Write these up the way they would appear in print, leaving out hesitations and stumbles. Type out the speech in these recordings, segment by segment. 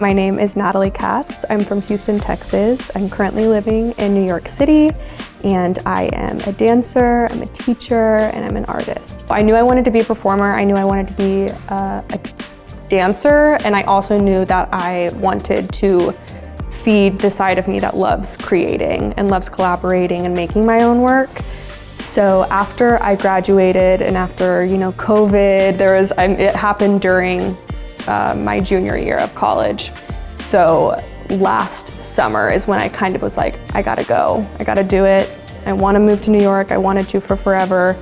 My name is Natalie Katz. I'm from Houston, Texas. I'm currently living in New York City, and I am a dancer, I'm a teacher, and I'm an artist. I knew I wanted to be a performer. I knew I wanted to be a dancer, and I also knew that I wanted to feed the side of me that loves creating and loves collaborating and making my own work. So after I graduated and after, COVID, it happened during my junior year of college. So last summer is when I kind of was like, I gotta go, I gotta do it. I wanna move to New York, I wanted to for forever.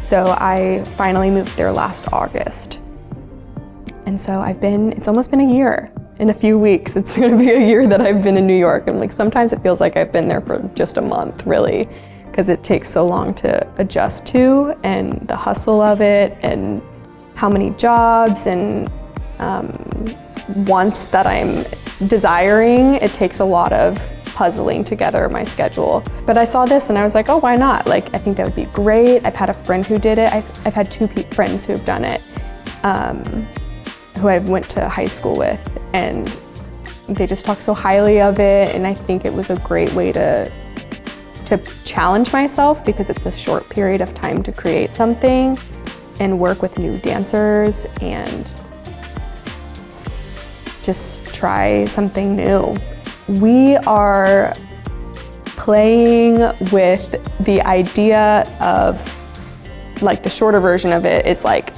So I finally moved there last August. And so it's almost been a year. In a few weeks, it's gonna be a year that I've been in New York. And like sometimes it feels like I've been there for just a month, really, because it takes so long to adjust to, and the hustle of it, and how many jobs and wants that I'm desiring. It takes a lot of puzzling together my schedule. But I saw this and I was like, oh, why not? Like, I think that would be great. I've had a friend who did it. I've had two friends who have done it, who I went to high school with, and they just talk so highly of it. And I think it was a great way to challenge myself, because it's a short period of time to create something and work with new dancers and just try something new. We are playing with the idea of, like, the shorter version of it is like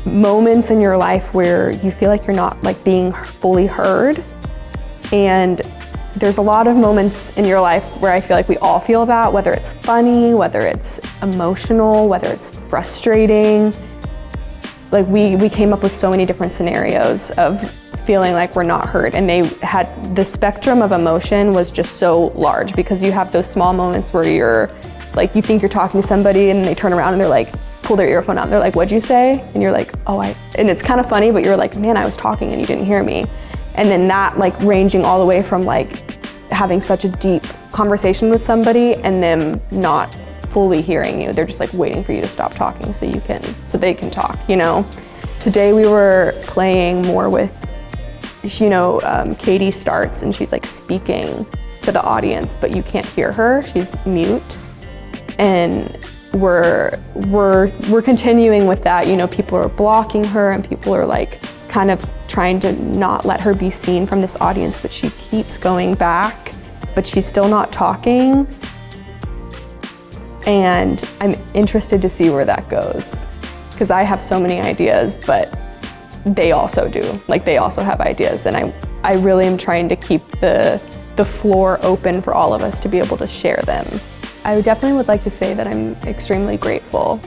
moments in your life where you feel like you're not like being fully heard. And there's a lot of moments in your life where I feel like we all feel that, whether it's funny, whether it's emotional, whether it's frustrating. Like we came up with so many different scenarios of feeling like we're not heard, and the spectrum of emotion was just so large, because you have those small moments where you're like, you think you're talking to somebody and they turn around and they're like, pull their earphone out and they're like, what'd you say? And you're like, and it's kind of funny, but you're like, man, I was talking and you didn't hear me. And then that, like, ranging all the way from like having such a deep conversation with somebody and them not fully hearing you. They're just like waiting for you to stop talking so they can talk, Today we were playing more with, Katie starts and she's like speaking to the audience, but you can't hear her, she's mute. And we're continuing with that, people are blocking her and people are like kind of trying to not let her be seen from this audience, but she keeps going back, but she's still not talking. And I'm interested to see where that goes, because I have so many ideas, but they also do. Like, they also have ideas, and I really am trying to keep the floor open for all of us to be able to share them. I definitely would like to say that I'm extremely grateful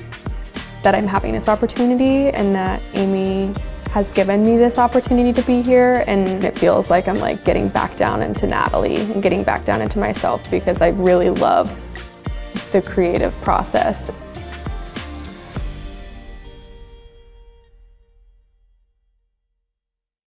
that I'm having this opportunity and that Amy has given me this opportunity to be here, and it feels like I'm like getting back down into Natalie and getting back down into myself, because I really love the creative process